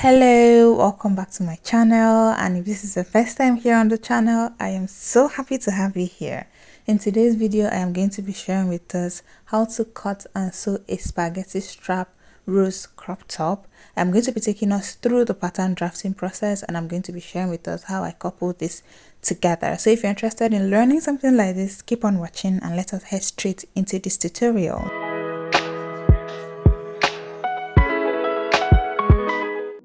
Hello, welcome back to my channel, and if this is the first time here on the channel, I am so happy to have you here. In today's video, I am going to be sharing with us how to cut and sew a spaghetti strap rose crop top. I'm going to be taking us through the pattern drafting process, and I'm going to be sharing with us how I couple this together. So if you're interested in learning something like this, keep on watching and let us head straight into this tutorial.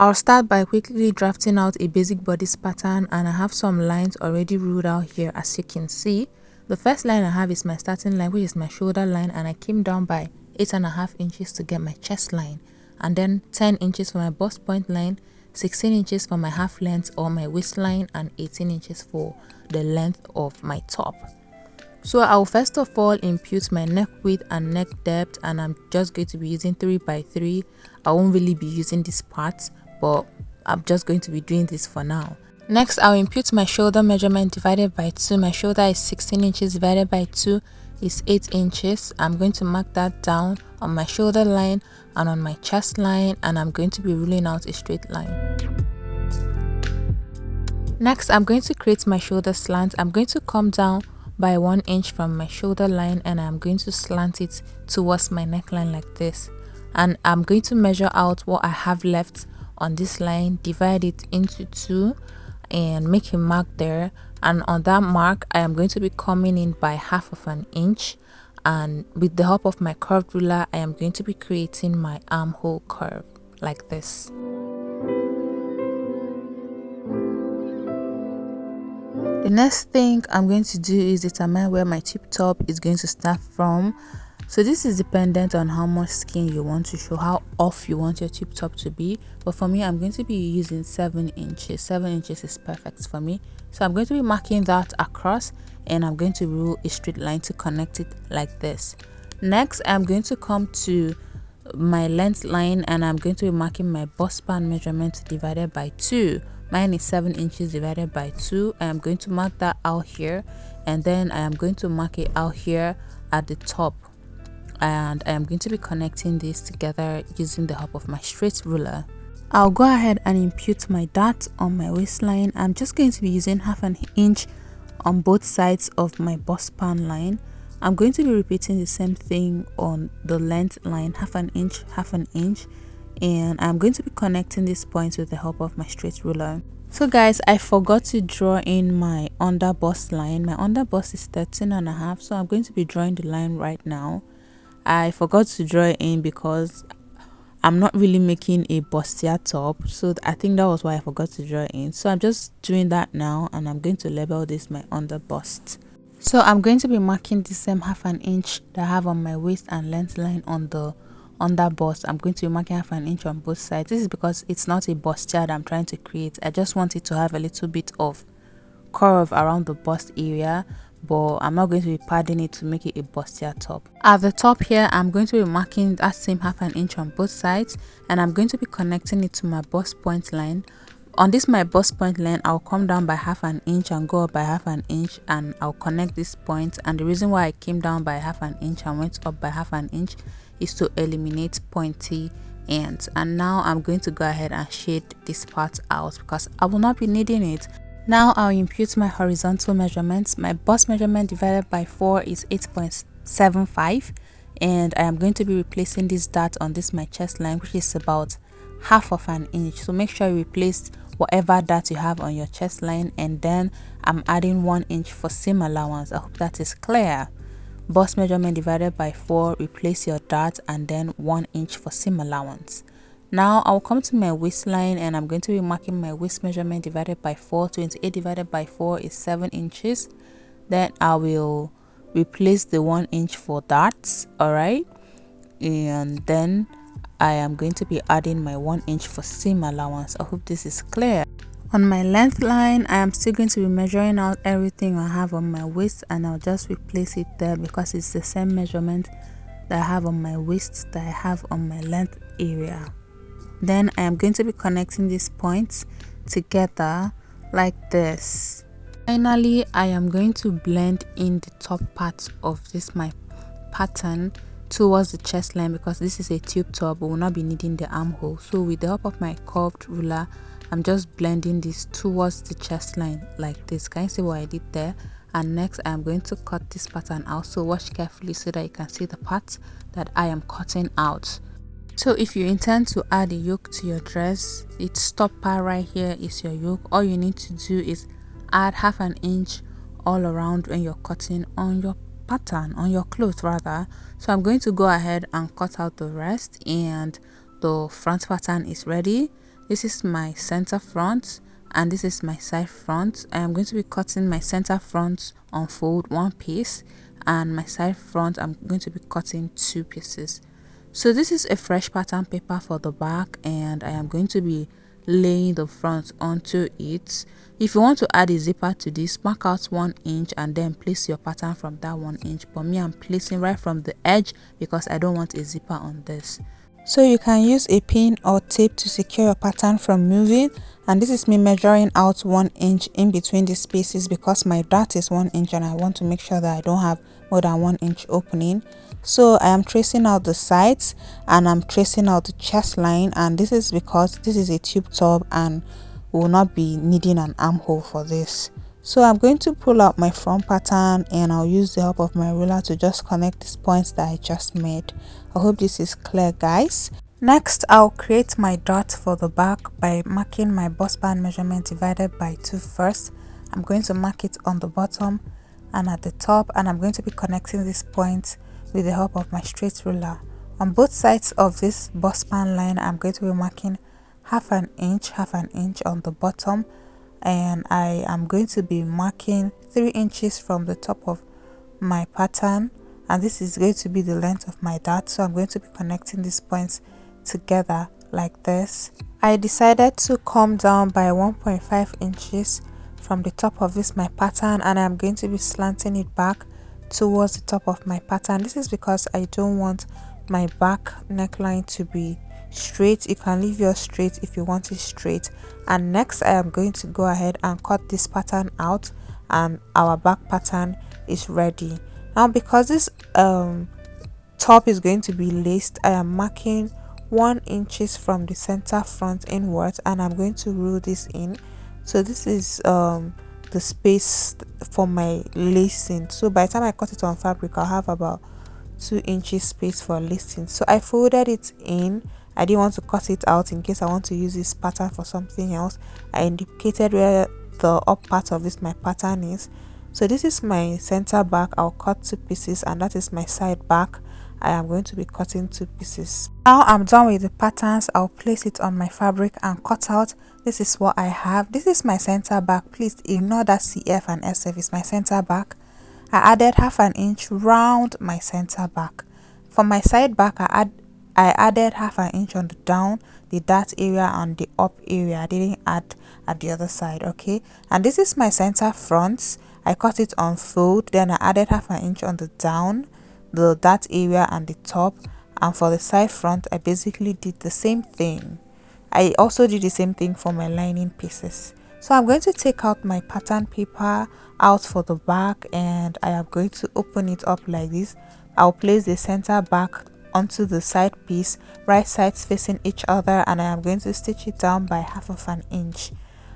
I'll start by quickly drafting out a basic bodice pattern, and I have some lines already ruled out here. As you can see, the first line I have is my starting line, which is my shoulder line, and I came down by 8.5 inches to get my chest line, and then 10 inches for my bust point line, 16 inches for my half length or my waistline, and 18 inches for the length of my top. So I'll first of all impute my neck width and neck depth, and I'm just going to be using 3 by 3. I won't really be using this part, but I'm just going to be doing this for now. Next, I'll impute my shoulder measurement divided by 2. My shoulder is 16 inches divided by 2 is 8 inches. I'm going to mark that down on my shoulder line and on my chest line, and I'm going to be ruling out a straight line. Next, I'm going to create my shoulder slant. I'm going to come down by 1 inch from my shoulder line, and I'm going to slant it towards my neckline like this. And I'm going to measure out what I have left on this line, divide it into 2 and make a mark there, and on that mark I am going to be coming in by 1/2 inch, and with the help of my curved ruler I am going to be creating my armhole curve like this. The next thing I'm going to do is determine where my tube top is going to start from. So this is dependent on how much skin you want to show, how off you want your tube top to be. But for me, I'm going to be using 7 inches. 7 inches is perfect for me. So I'm going to be marking that across, and I'm going to rule a straight line to connect it like this. Next, I'm going to come to my length line, and I'm going to be marking my bust band measurement divided by 2. Mine is 7 inches divided by 2. I am going to mark that out here, and then I am going to mark it out here at the top. And I am going to be connecting this together using the help of my straight ruler. I'll go ahead and impute my dart on my waistline. I'm just going to be using 1/2 inch on both sides of my bust band line. I'm going to be repeating the same thing on the length line, 1/2 inch, 1/2 inch, and I'm going to be connecting these points with the help of my straight ruler. So guys, I forgot to draw in my under bust line. My under bust is 13.5, so I'm going to be drawing the line right now. I forgot to draw it in because I'm not really making a bustier top, so I think that was why I forgot to draw it in. So I'm just doing that now, and I'm going to label this my under bust. So I'm going to be marking the same 1/2 inch that I have on my waist and length line on the under bust. I'm going to be marking 1/2 inch on both sides. This is because it's not a bustier that I'm trying to create. I just want it to have a little bit of curve around the bust area, but I'm not going to be padding it to make it a bustier top. At the top here, I'm going to be marking that same 1/2 inch on both sides, and I'm going to be connecting it to my bust point line. On this my bust point line, I'll come down by 1/2 inch and go up by 1/2 inch, and I'll connect this point. And the reason why I came down by 1/2 inch and went up by 1/2 inch is to eliminate pointy ends. And now I'm going to go ahead and shade this part out because I will not be needing it. Now I'll impute my horizontal measurements. My bust measurement divided by 4 is 8.75, and I am going to be replacing this dart on this my chest line, which is about 1/2 inch. So make sure you replace whatever dart you have on your chest line, and then I'm adding 1 inch for seam allowance. I hope that is clear. Bust measurement divided by 4, replace your dart, and then 1 inch for seam allowance. Now I'll come to my waistline, and I'm going to be marking my waist measurement divided by 4. 28 divided by 4 is 7 inches. Then I will replace the 1 inch for darts, alright, and then I am going to be adding my 1 inch for seam allowance. I hope this is clear. On my length line, I am still going to be measuring out everything I have on my waist, and I'll just replace it there because it's the same measurement that I have on my waist that I have on my length area. Then I am going to be connecting these points together like this. Finally, I am going to blend in the top part of this my pattern towards the chest line because this is a tube top. We will not be needing the armhole. So with the help of my curved ruler, I'm just blending this towards the chest line like this. Can you see what I did there? And next I'm going to cut this pattern out, so watch carefully so that you can see the parts that I am cutting out. So if you intend to add a yoke to your dress, its top part right here is your yoke. All you need to do is add half an inch all around when you're cutting on your pattern, on your clothes rather. So I'm going to go ahead and cut out the rest, and the front pattern is ready. This is my center front and this is my side front. I am going to be cutting my center front on fold one piece, and my side front I'm going to be cutting 2 pieces. So this is a fresh pattern paper for the back, and I am going to be laying the front onto it. If you want to add a zipper to this, mark out 1 inch and then place your pattern from that 1 inch. But me, I'm placing right from the edge because I don't want a zipper on this. So you can use a pin or tape to secure your pattern from moving, and this is me measuring out 1 inch in between the spaces because my dart is 1 inch and I want to make sure that I don't have more than 1 inch opening. So I am tracing out the sides and I'm tracing out the chest line, and this is because this is a tube top and we will not be needing an armhole for this. So I'm going to pull out my front pattern and I'll use the help of my ruler to just connect these points that I just made. I hope this is clear, guys. Next, I'll create my dart for the back by marking my bust band measurement divided by 2 first. I'm going to mark it on the bottom and at the top, and I'm going to be connecting this point with the help of my straight ruler. On both sides of this bust band line, I'm going to be marking half an inch on the bottom, and I am going to be marking 3 inches from the top of my pattern, and this is going to be the length of my dart. So I'm going to be connecting these points together like this. I decided to come down by 1.5 inches from the top of this my pattern, and I'm going to be slanting it back towards the top of my pattern. This is because I don't want my back neckline to be straight. You can leave yours straight if you want it straight. And next I am going to go ahead and cut this pattern out, and our back pattern is ready. Now because this top is going to be laced, I am marking 1 inches from the center front inwards, and I'm going to rule this in. So this is the space for my lacing. So by the time I cut it on fabric, I'll have about 2 inches space for lacing. So I folded it in. I didn't want to cut it out in case I want to use this pattern for something else. I indicated where the up part of this my pattern is. So this is my center back. I'll cut 2 pieces, and that is my side back. I am going to be cutting 2 pieces. Now I'm done with the patterns. I'll place it on my fabric and cut out. This is what I have. This is my center back. Please ignore that CF and SF. It's my center back. I added half an inch round my center back. For my side back, I added half an inch on the down, the dart area, and the up area. I didn't add at the other side, okay? And this is my center front. I cut it on fold, then I added half an inch on the down, the dart area, and the top. And for the side front, I basically did the same thing. I also did the same thing for my lining pieces. So I'm going to take out my pattern paper out for the back, and I am going to open it up like this. I'll place the center back onto the side piece, right sides facing each other, and I am going to stitch it down by half of an inch.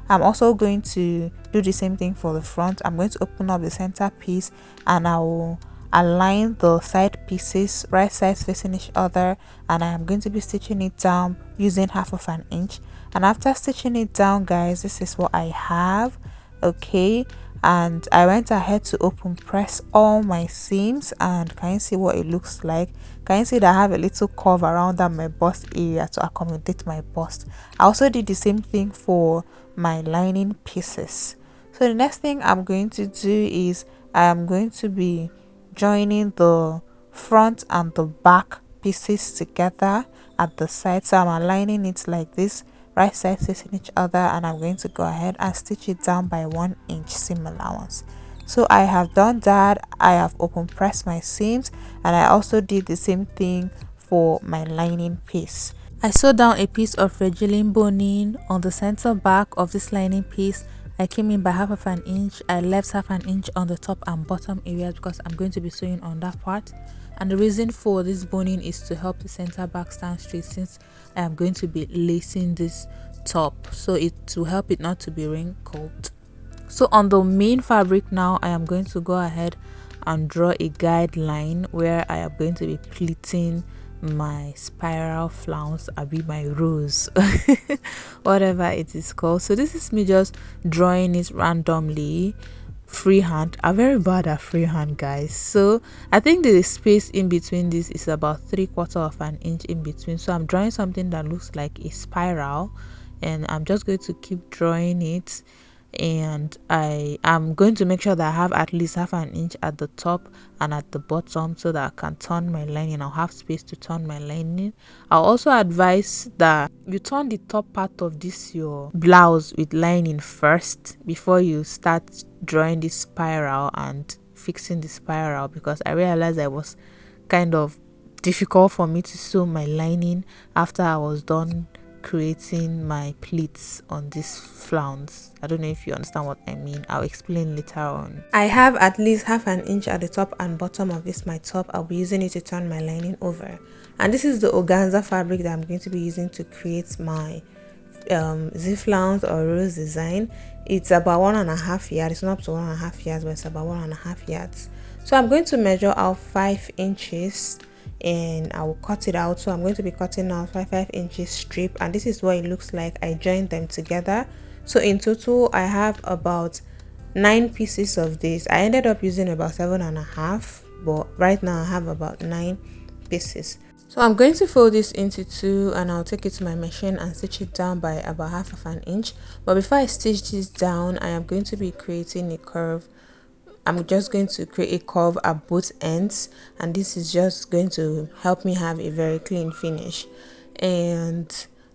I'm also going to do the same thing for the front. I'm going to open up the center piece, and I will align the side pieces, right sides facing each other, and I am going to be stitching it down using half of an inch. And after stitching it down, guys, this is what I have, okay? And I went ahead to open press all my seams, and can you see what it looks like? Can you see that I have a little curve around that my bust area to accommodate my bust? I also did the same thing for my lining pieces. So the next thing I'm going to do is I am going to be joining the front and the back pieces together at the side. So I'm aligning it like this, right sides facing each other, and I'm going to go ahead and stitch it down by 1 inch seam allowance. So I have done that. I have open pressed my seams, and I also did the same thing for my lining piece. I sewed down a piece of Regilin boning on the center back of this lining piece. I came in by half of an inch. I left half an inch on the top and bottom areas because I'm going to be sewing on that part. And the reason for this boning is to help the center back stand straight, since I am going to be lacing this top, so it will help it not to be wrinkled. So on the main fabric now, I am going to go ahead and draw a guideline where I am going to be pleating my spiral flounce, be my rose, whatever it is called. So this is me just drawing it randomly, freehand. I'm very bad at freehand, guys. So I think the space in between this is about 3/4 of an inch in between. So I'm drawing something that looks like a spiral, and I'm just going to keep drawing it, and I am going to make sure that I have at least half an inch at the top and at the bottom, so that I can turn my lining. I'll have space to turn my lining. I'll also advise that you turn the top part of this your blouse with lining first before you start drawing this spiral and fixing the spiral, because I realized I was kind of difficult for me to sew my lining after I was done creating my pleats on this flounce. I don't know if you understand what I mean. I'll explain later on. I have at least half an inch at the top and bottom of this my top. I'll be using it to turn my lining over, and this is the organza fabric that I'm going to be using to create my zip flounce or rose design. It's about 1.5 yards. It's not up to 1.5 yards, but it's about 1.5 yards. So I'm going to measure out 5 inches and I will cut it out. So I'm going to be cutting out 5 inches strip, and this is what it looks like. I joined them together. So in total I have about 9 pieces of this. I ended up using about 7.5, but right now I have about 9 pieces. So I'm going to fold this into 2, and I'll take it to my machine and stitch it down by about 1/2 inch. But before I stitch this down, I am going to be creating a curve. I'm just going to create a curve at both ends, and this is just going to help me have a very clean finish. And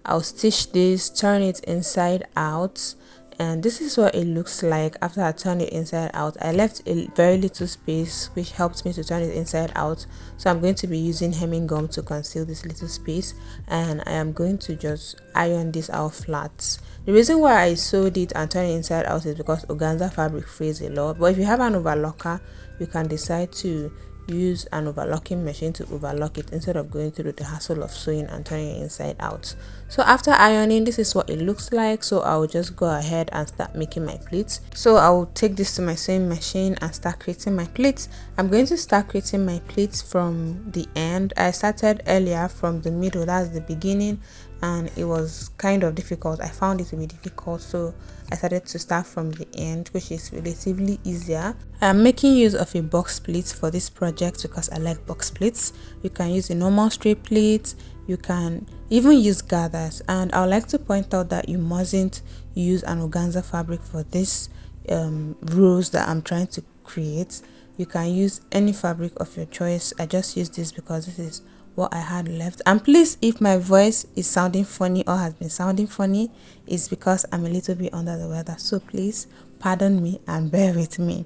I'll stitch this, turn it inside out, and this is what it looks like after I turn it inside out. I left a very little space, which helps me to turn it inside out. So I'm going to be using hemming gum to conceal this little space, and I am going to just iron this out flat. The reason why I sewed it and turned it inside out is because organza fabric frays a lot, but if you have an overlocker, you can decide to use an overlocking machine to overlock it instead of going through the hassle of sewing and turning it inside out. So after ironing, this is what it looks like. So I'll just go ahead and start making my pleats. So I'll take this to my sewing machine and start creating my pleats. I'm going to start creating my pleats from the end. I started earlier from the middle, that's the beginning, and it was kind of difficult. I found it to be difficult, so I started to start from the end, which is relatively easier. I'm making use of a box pleat for this project because I like box pleats. You can use a normal straight pleat, you can even use gathers, and I would like to point out that you mustn't use an organza fabric for this rose that I'm trying to create. You can use any fabric of your choice. I just use this because this is what I had left. And please, if my voice is sounding funny or has been sounding funny, it's because I'm a little bit under the weather, so please pardon me and bear with me.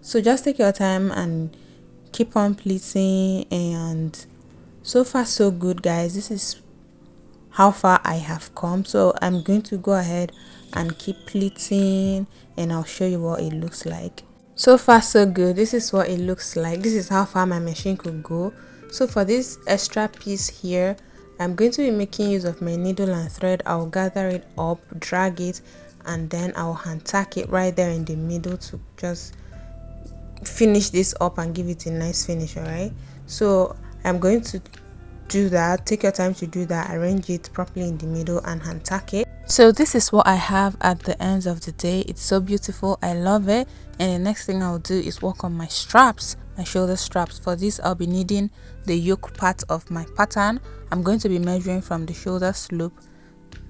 So just take your time and keep on pleating, and so far so good, guys. This is how far I have come. So I'm going to go ahead and keep pleating, and I'll show you what it looks like. So far so good. This is what it looks like. This is how far my machine could go. So for this extra piece here, I'm going to be making use of my needle and thread. I'll gather it up, drag it, and then I'll hand tack it right there in the middle to just finish this up and give it a nice finish. All right, so I'm going to do that. Take your time to do that. Arrange it properly in the middle and hand tack it. So this is what I have at the end of the day. It's so beautiful. I love it. And the next thing I'll do is work on my straps, my shoulder straps. For this, I'll be needing the yoke part of my pattern. I'm going to be measuring from the shoulder slope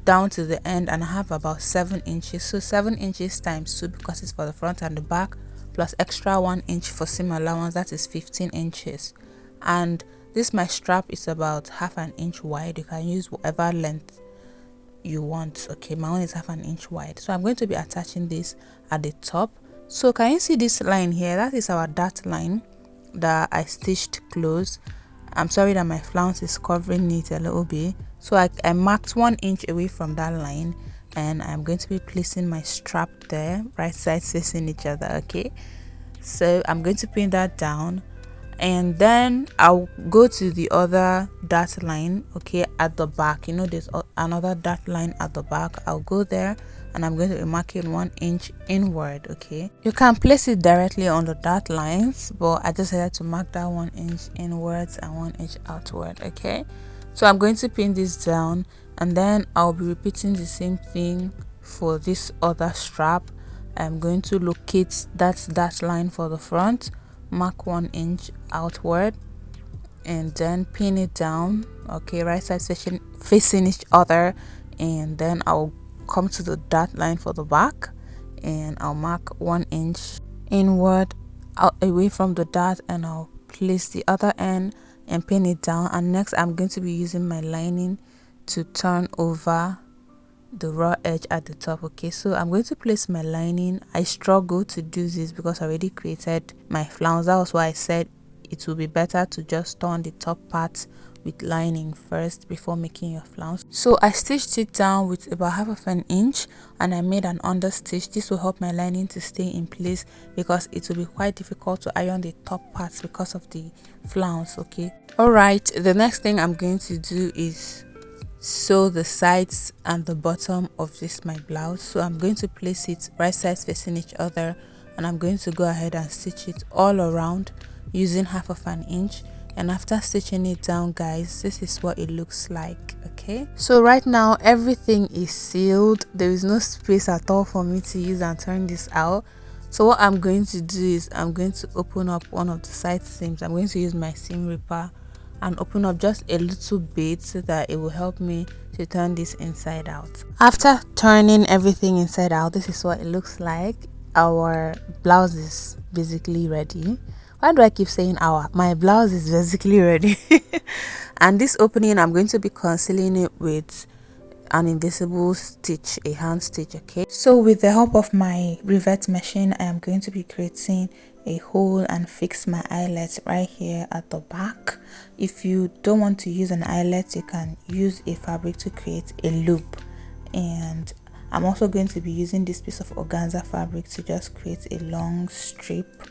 down to the end, and I have about 7 inches. So 7 inches times 2, because it's for the front and the back, plus extra 1 inch for seam allowance, that is 15 inches. And this my strap is about 1/2 inch wide. You can use whatever length you want. Okay, my one is 1/2 inch wide. So I'm going to be attaching this at the top. So can you see this line here? That is our dart line that I stitched close. I'm sorry that my flounce is covering it a little bit. So I marked 1 inch away from that line, and I'm going to be placing my strap there, right sides facing each other. Okay, so I'm going to pin that down, and then I'll go to the other dot line, okay, at the back. You know, there's another dot line at the back. I'll go there and I'm going to be marking 1 inch inward. Okay, you can place it directly on the dot lines, but I decided to mark that 1 inch inwards and 1 inch outward. Okay, so I'm going to pin this down, and then I'll be repeating the same thing for this other strap. I'm going to locate that line for the front, mark 1 inch outward, and then pin it down. Okay, right sides facing each other, and then I'll come to the dot line for the back, and I'll mark 1 inch inward out away from the dot, and I'll place the other end and pin it down. And next I'm going to be using my lining to turn over the raw edge at the top. Okay, so I'm going to place my lining. I struggle to do this because I already created my flounce. That was why I said it will be better to just turn the top part with lining first before making your flounce. So I stitched it down with about 1/2 inch, and I made an understitch. This will help my lining to stay in place because it will be quite difficult to iron the top parts because of the flounce. Okay, all right, the next thing I'm going to do is sew the sides and the bottom of this my blouse. So I'm going to place it right sides facing each other, and I'm going to go ahead and stitch it all around using 1/2 inch. And after stitching it down, guys, this is what it looks like. Okay, so right now everything is sealed. There is no space at all for me to use and turn this out. So what I'm going to do is I'm going to open up one of the side seams. I'm going to use my seam ripper and open up just a little bit so that it will help me to turn this inside out. After turning everything inside out, this is what it looks like. Our blouse is basically ready. Why do I keep saying our? My blouse is basically ready. And this opening, I'm going to be concealing it with an invisible stitch, a hand stitch. Okay, so with the help of my rivet machine, I am going to be creating a hole and fix my eyelet right here at the back. If you don't want to use an eyelet, you can use a fabric to create a loop. And I'm also going to be using this piece of organza fabric to just create a long strip,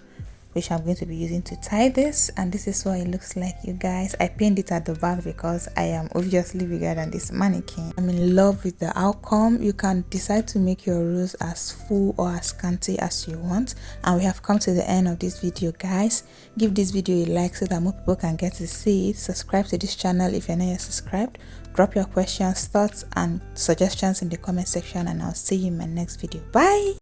which I'm going to be using to tie this. And this is what it looks like, you guys. I pinned it at the back because I am obviously bigger than this mannequin. I'm in love with the outcome. You can decide to make your rows as full or as scanty as you want. And we have come to the end of this video, guys. Give this video a like so that more people can get to see it. Subscribe to this channel if you're not yet subscribed. Drop your questions, thoughts and suggestions in the comment section, and I'll see you in my next video. Bye.